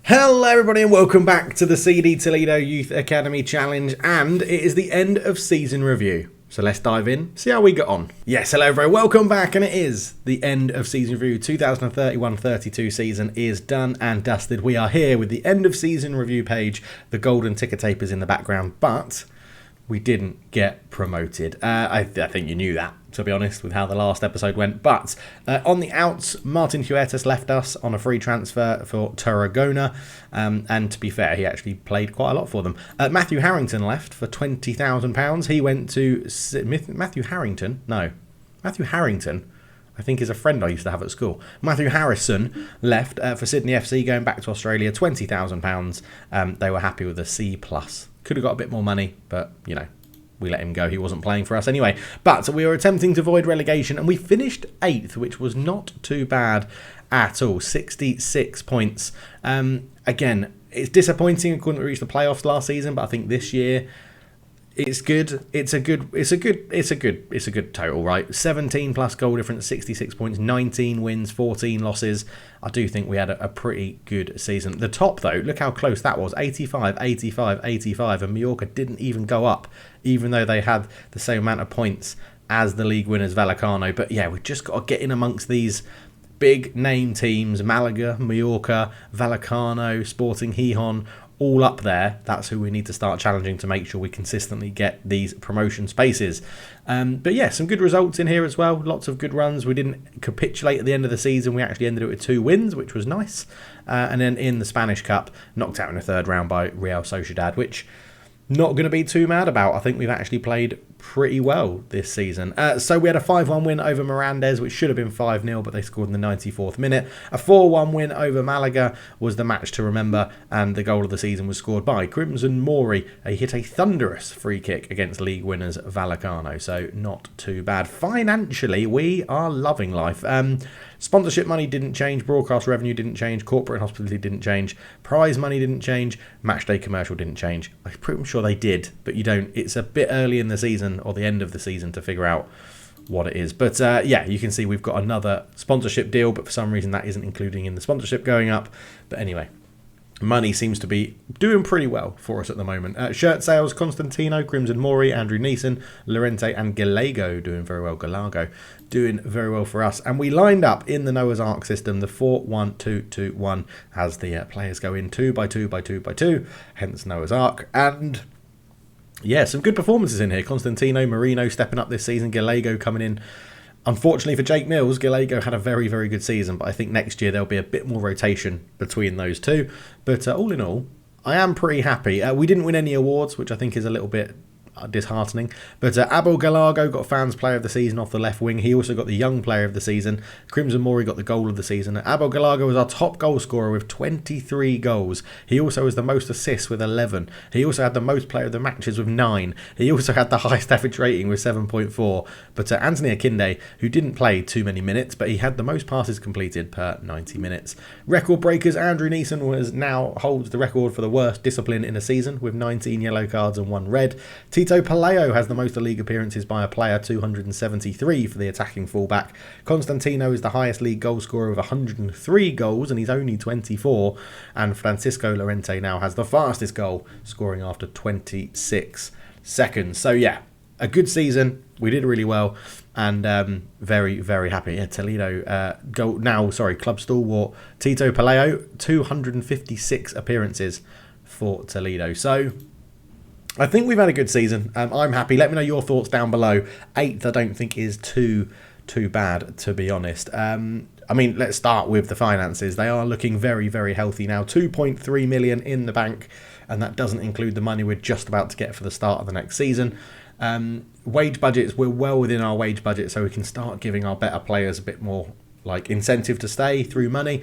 Hello everybody and welcome back to the CD Toledo Youth Academy Challenge, and it is the end of season review. So let's dive in, see how we got on. Yes, hello everybody, welcome back, and it is the end of season review. 2031-32 season is done and dusted. We are here with the end of season review page. The golden ticker tape is in the background, but we didn't get promoted. I think you knew that, to be honest, with how the last episode went. But on the outs, Martin Huertas left us on a free transfer for Tarragona. And to be fair, he actually played quite a lot for them. Matthew Harrington left for £20,000. He went to... Matthew Harrington, I think, is a friend I used to have at school. Matthew Harrison left for Sydney FC, going back to Australia, £20,000. They were happy with a C+. Could have got a bit more money, but, you know, we let him go. He wasn't playing for us anyway. But we were attempting to avoid relegation, and we finished 8th, which was not too bad at all. 66 points. Again, it's disappointing we couldn't reach the playoffs last season, but I think this year it's good. It's a good total, right? 17 plus goal difference, 66 points, 19 wins, 14 losses. I do think we had a pretty good season. The top, though, look how close that was. 85, 85, 85, and Mallorca didn't even go up, even though they had the same amount of points as the league winners Vallecano. But yeah, we've just got to get in amongst these big name teams: Malaga, Mallorca, Vallecano, Sporting Gijón, all up there. That's who we need to start challenging to make sure we consistently get these promotion spaces. But yeah, some good results in here as well. Lots of good runs. We didn't capitulate at the end of the season. We actually ended it with 2 wins, which was nice. And then in the Spanish Cup, knocked out in the third round by Real Sociedad, which not going to be too mad about. I think we've actually played pretty well this season. So we had a 5-1 win over Mirandes, which should have been 5-0, but they scored in the 94th minute. A 4-1 win over Malaga was the match to remember, and the goal of the season was scored by Crimson Mori. He hit a thunderous free kick against league winners Vallecano, so not too bad. Financially, we are loving life. Sponsorship money didn't change, broadcast revenue didn't change, corporate and hospitality didn't change, prize money didn't change, matchday commercial didn't change. I'm pretty sure they did, but you don't. It's a bit early in the season or the end of the season to figure out what it is. But yeah, you can see we've got another sponsorship deal, but for some reason that isn't including in the sponsorship going up. But anyway, money seems to be doing pretty well for us at the moment. Shirt sales: Constantino, Crimson Mori, Andrew Neeson, Lorente and Gallego doing very well. Gallego doing very well for us. And we lined up in the Noah's Ark system, the 4-1-2-2-1, as the players go in 2 by 2 by 2 by 2, hence Noah's Ark. And yeah, some good performances in here. Constantino, Marino stepping up this season, Gallego coming in. Unfortunately for Jake Mills, Gallego had a very, very good season, but I think next year there'll be a bit more rotation between those two. But all in all, I am pretty happy. We didn't win any awards, which I think is a little bit disheartening. But Abel Gallego got Fans Player of the Season off the left wing. He also got the Young Player of the Season. Crimson Mori got the Goal of the Season. Abel Gallego was our top goal scorer with 23 goals. He also has the most assists with 11. He also had the most Player of the Matches with 9. He also had the highest average rating with 7.4. But Anthony Akinde, who didn't play too many minutes, but he had the most passes completed per 90 minutes. Record breakers: Andrew Neeson holds the record for the worst discipline in a season with 19 yellow cards and 1 red. Tito Paleo has the most league appearances by a player, 273 for the attacking fullback. Constantino is the highest league goal scorer with 103 goals, and he's only 24. And Francisco Lorente now has the fastest goal, scoring after 26 seconds. So yeah, a good season. We did really well, and very, very happy. Yeah, Toledo club stalwart Tito Paleo, 256 appearances for Toledo. So I think we've had a good season. I'm happy. Let me know your thoughts down below. 8th, I don't think is too bad, to be honest. I mean, let's start with the finances. They are looking very, very healthy now. 2.3 million in the bank, and that doesn't include the money we're just about to get for the start of the next season. Wage budgets, we're well within our wage budget, so we can start giving our better players a bit more incentive to stay through money.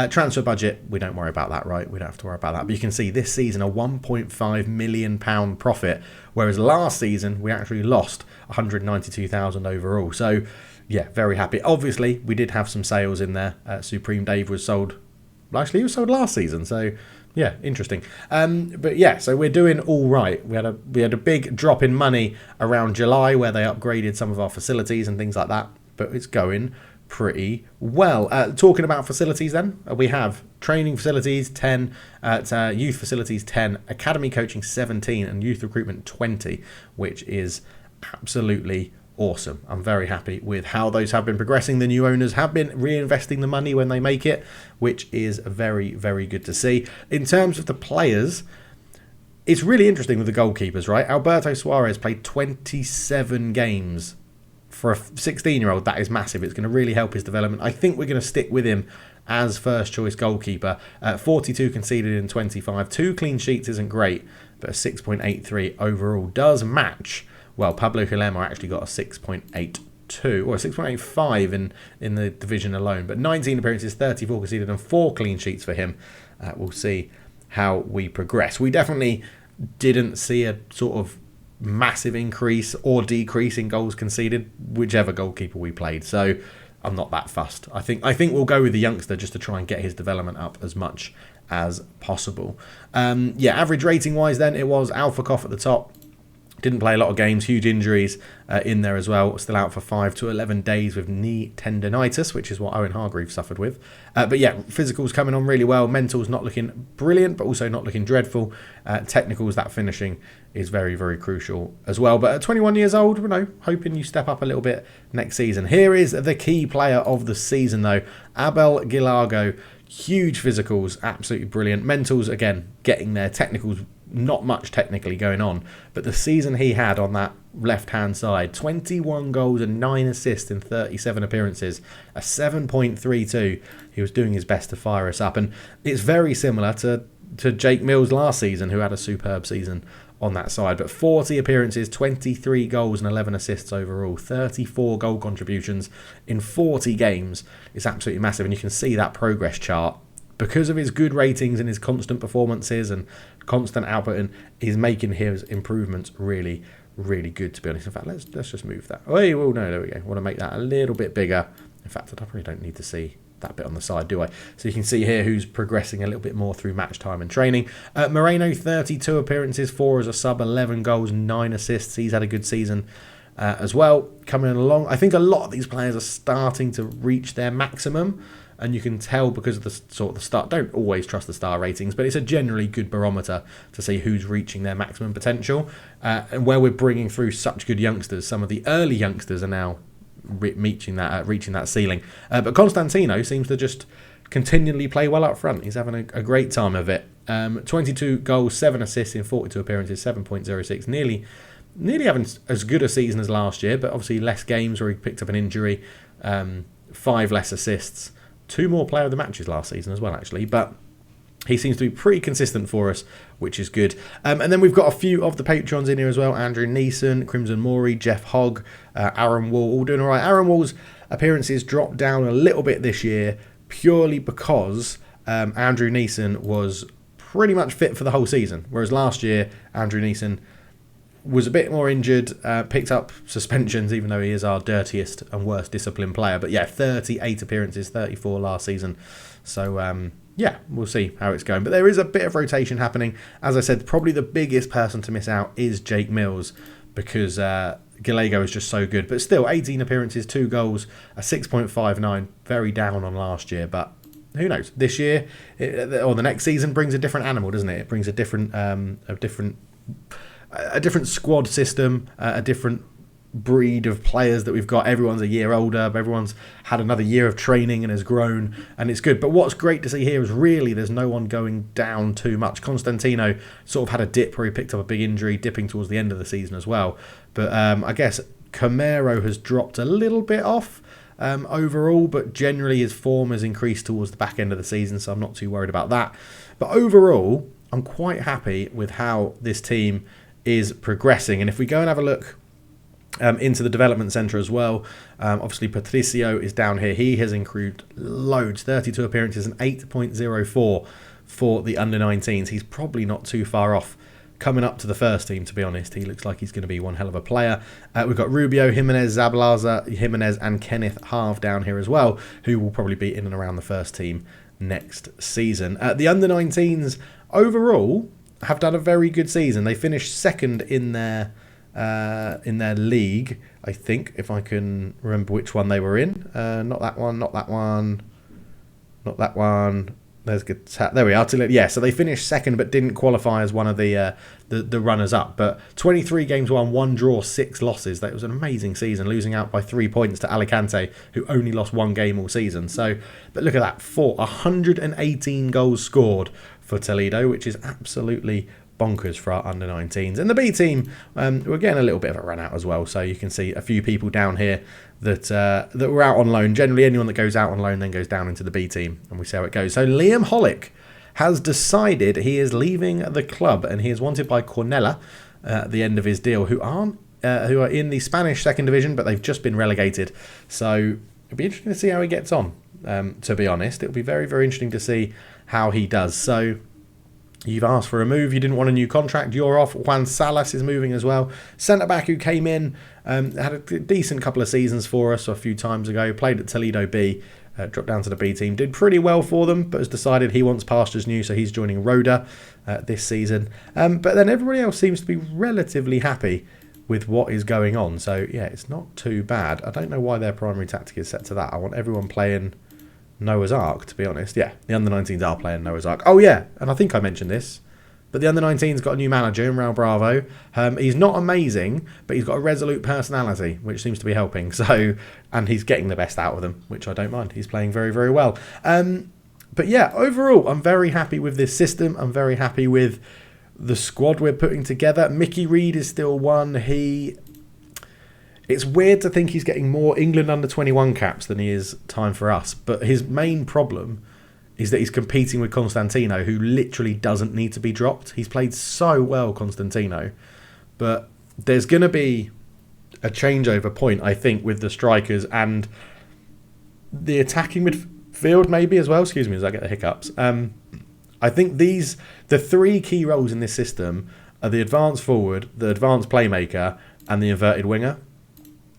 Transfer budget, we don't worry about that, right? We don't have to worry about that. But you can see this season a £1.5 million profit, whereas last season we actually lost 192,000 overall. So yeah, very happy. Obviously, we did have some sales in there. Supreme Dave was sold. Actually, he was sold last season, so yeah, interesting. But yeah, so we're doing all right. We had a big drop in money around July where they upgraded some of our facilities and things like that. But it's going pretty well. Talking about facilities then, we have training facilities 10, youth facilities 10, academy coaching 17, and youth recruitment 20, which is absolutely awesome. I'm very happy with how those have been progressing. The new owners have been reinvesting the money when they make it, which is very, very good to see. In terms of the players, it's really interesting with the goalkeepers, right? Alberto Suarez played 27 games. For a 16-year-old, that is massive. It's going to really help his development. I think we're going to stick with him as first choice goalkeeper. 42 conceded in 25. 2 clean sheets isn't great, but a 6.83 overall does match. Well, Pablo Guillermo actually got a 6.82 or a 6.85 in the division alone. But 19 appearances, 34 conceded, and 4 clean sheets for him. We'll see how we progress. We definitely didn't see a sort of massive increase or decrease in goals conceded, whichever goalkeeper we played. So I'm not that fussed. I think we'll go with the youngster just to try and get his development up as much as possible. Average rating wise then, it was Alphacoff at the top. Didn't play a lot of games, huge injuries in there as well. Still out for 5 to 11 days with knee tendonitis, which is what Owen Hargreaves suffered with. Physicals coming on really well. Mentals not looking brilliant, but also not looking dreadful. Technicals, that finishing is very, very crucial as well. But at 21 years old, hoping you step up a little bit next season. Here is the key player of the season, though. Abel Gilargo. Huge physicals, absolutely brilliant. Mentals, again, getting there. Technicals, not much technically going on, but the season he had on that left-hand side, 21 goals and 9 assists in 37 appearances, a 7.32. He was doing his best to fire us up, and it's very similar to Jake Mills last season, who had a superb season on that side. But 40 appearances, 23 goals and 11 assists overall, 34 goal contributions in 40 games. It's absolutely massive, and you can see that progress chart. Because of his good ratings and his constant performances and constant output, and he's making his improvements really, really good, to be honest. In fact, let's just move that. Oh, well, no, there we go. I want to make that a little bit bigger. In fact, I probably don't need to see that bit on the side, do I? So you can see here who's progressing a little bit more through match time and training. Moreno, 32 appearances, 4 as a sub, 11 goals, 9 assists. He's had a good season as well, coming along. I think a lot of these players are starting to reach their maximum. And you can tell because of the start. Don't always trust the star ratings, but it's a generally good barometer to see who's reaching their maximum potential. And where we're bringing through such good youngsters, some of the early youngsters are now reaching that ceiling. But Constantino seems to just continually play well up front. He's having a great time of it. 22 goals, 7 assists in 42 appearances, 7.06. Nearly having as good a season as last year, but obviously less games where he picked up an injury. 5 less assists. 2 more player of the matches last season as well, actually. But he seems to be pretty consistent for us, which is good. And then we've got a few of the patrons in here as well. Andrew Neeson, Crimson Maury, Jeff Hogg, Aaron Wall, all doing all right. Aaron Wall's appearances dropped down a little bit this year purely because Andrew Neeson was pretty much fit for the whole season. Whereas last year, Andrew Neeson was a bit more injured, picked up suspensions, even though he is our dirtiest and worst disciplined player. But 38 appearances, 34 last season. So, we'll see how it's going. But there is a bit of rotation happening. As I said, probably the biggest person to miss out is Jake Mills, because Gallego is just so good. But still, 18 appearances, 2 goals, a 6.59, very down on last year. But who knows? This year, or the next season, brings a different animal, doesn't it? It brings a different squad system, a different breed of players that we've got. Everyone's a year older, everyone's had another year of training and has grown, and it's good. But what's great to see here is really there's no one going down too much. Constantino sort of had a dip where he picked up a big injury, dipping towards the end of the season as well. But I guess Camero has dropped a little bit off overall, but generally his form has increased towards the back end of the season, so I'm not too worried about that. But overall, I'm quite happy with how this team is progressing. And if we go and have a look into the development centre as well, obviously Patricio is down here. He has improved loads, 32 appearances and 8.04 for the under-19s. He's probably not too far off coming up to the first team, to be honest. He looks like he's going to be one hell of a player. We've got Rubio, Jimenez, Zabalaza, Jimenez and Kenneth Harve down here as well, who will probably be in and around the first team next season. The under-19s overall have done a very good season. They finished second in their in their league, I think, if I can remember which one they were in. Not that one, not that one, not that one. There's good. There we are. Yeah, so they finished second, but didn't qualify as one of the runners up. But 23 games won, 1 draw, 6 losses. That was an amazing season, losing out by 3 points to Alicante, who only lost 1 game all season. So, but look at that, 118 goals scored for Toledo, which is absolutely bonkers for our under-19s. And the B team, we're getting a little bit of a run out as well. So you can see a few people down here that were out on loan. Generally, anyone that goes out on loan then goes down into the B team, and we see how it goes. So Liam Hollick has decided he is leaving the club, and he is wanted by Cornella at the end of his deal, who are in the Spanish second division, but they've just been relegated. So it'll be interesting to see how he gets on. To be honest, it'll be very, very interesting to see how he does. So you've asked for a move. You didn't want a new contract. You're off. Juan Salas is moving as well. Centre-back who came in, had a decent couple of seasons for us a few times ago. Played at Toledo B, dropped down to the B team. Did pretty well for them, but has decided he wants pastures new, so he's joining Roda this season. But then everybody else seems to be relatively happy with what is going on. So, yeah, it's not too bad. I don't know why their primary tactic is set to that. I want everyone playing Noah's Ark, to be honest. Yeah, the under-19s are playing Noah's Ark. Oh, yeah, and I think I mentioned this, but the under-19s got a new manager in Raul Bravo. He's not amazing, but he's got a resolute personality, which seems to be helping. So, and he's getting the best out of them, which I don't mind. He's playing very, very well. But yeah, overall, I'm very happy with this system. I'm very happy with the squad we're putting together. Mickey Reed is still one. It's weird to think he's getting more England under-21 caps than he is time for us. But his main problem is that he's competing with Constantino, who literally doesn't need to be dropped. He's played so well, Constantino. But there's going to be a changeover point, I think, with the strikers and the attacking midfield maybe as well. Excuse me as I get the hiccups. I think the 3 key roles in this system are the advanced forward, the advanced playmaker, and the inverted winger.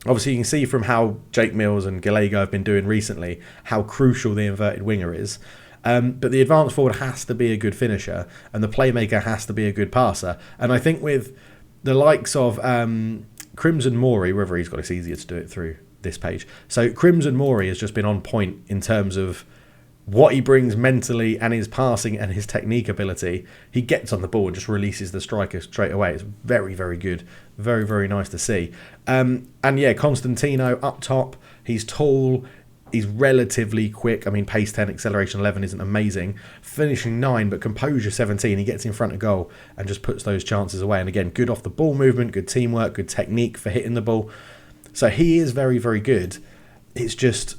Obviously, you can see from how Jake Mills and Gallego have been doing recently how crucial the inverted winger is. But the advanced forward has to be a good finisher, and the playmaker has to be a good passer. And I think with the likes of Crimson Mori, whether he's got it's easier to do it through this page. So Crimson Mori has just been on point in terms of what he brings mentally and his passing and his technique ability. He gets on the ball and just releases the striker straight away. It's very, very good. Very, very nice to see. And yeah, Constantino up top. He's tall. He's relatively quick. I mean, pace 10, acceleration 11 isn't amazing. Finishing 9, but composure 17. He gets in front of goal and just puts those chances away. And again, good off the ball movement, good teamwork, good technique for hitting the ball. So he is very, very good. It's just,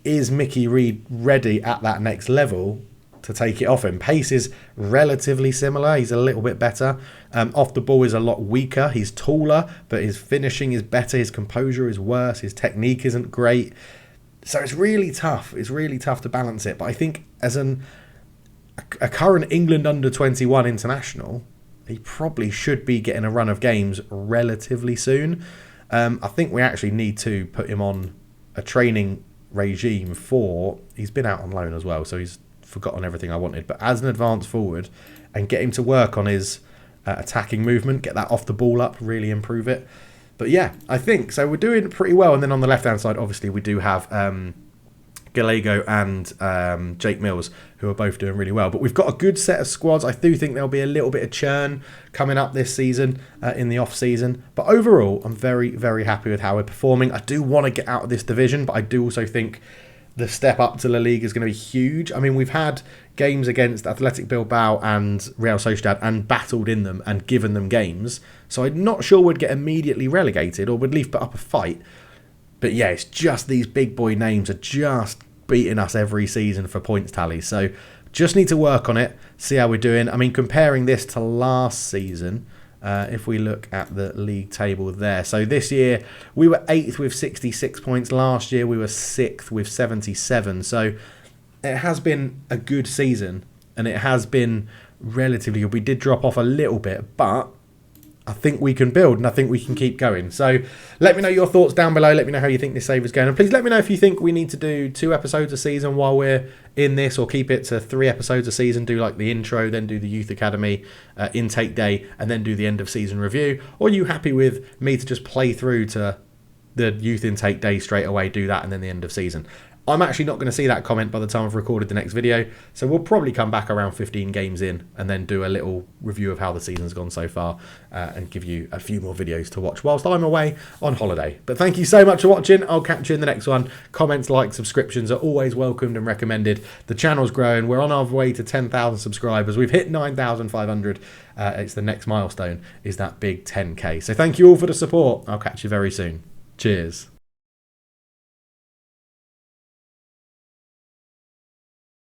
is Mickey Reed ready at that next level to take it off him? Pace is relatively similar. He's a little bit better. Off the ball is a lot weaker. He's taller, but his finishing is better. His composure is worse. His technique isn't great. So it's really tough. It's really tough to balance it. But I think as a current England under-21 international, he probably should be getting a run of games relatively soon. I think we actually need to put him on a training regime for, he's been out on loan as well, so he's forgotten everything I wanted, but as an advanced forward, and get him to work on his attacking movement, get that off the ball up, really improve it. But yeah, I think so. We're doing pretty well. And then on the left hand side, obviously we do have Gallego and Jake Mills, who are both doing really well. But we've got a good set of squads. I do think there'll be a little bit of churn coming up this season in the off season. But overall, I'm very, very happy with how we're performing. I do want to get out of this division, but I do also think the step up to La Liga is going to be huge. I mean, we've had games against Athletic Bilbao and Real Sociedad and battled in them and given them games. So I'm not sure we'd get immediately relegated or would at least put up a fight. But yeah, it's just these big boy names are just beating us every season for points tallies. So just need to work on it, see how we're doing. I mean, comparing this to last season, if we look at the league table there. So this year, we were 8th with 66 points. Last year, we were 6th with 77. So it has been a good season, and it has been relatively good. We did drop off a little bit, but I think we can build, and I think we can keep going. So let me know your thoughts down below. Let me know how you think this save is going. And please let me know if you think we need to do 2 episodes a season while we're in this, or keep it to 3 episodes a season. Do like the intro, then do the Youth Academy intake day, and then do the end of season review. Or are you happy with me to just play through to the youth intake day straight away, do that, and then the end of season? I'm actually not going to see that comment by the time I've recorded the next video, so we'll probably come back around 15 games in and then do a little review of how the season's gone so far, and give you a few more videos to watch whilst I'm away on holiday. But thank you so much for watching. I'll catch you in the next one. Comments, likes, subscriptions are always welcomed and recommended. The channel's growing. We're on our way to 10,000 subscribers. We've hit 9,500. It's the next milestone, is that big 10k. So thank you all for the support. I'll catch you very soon. Cheers.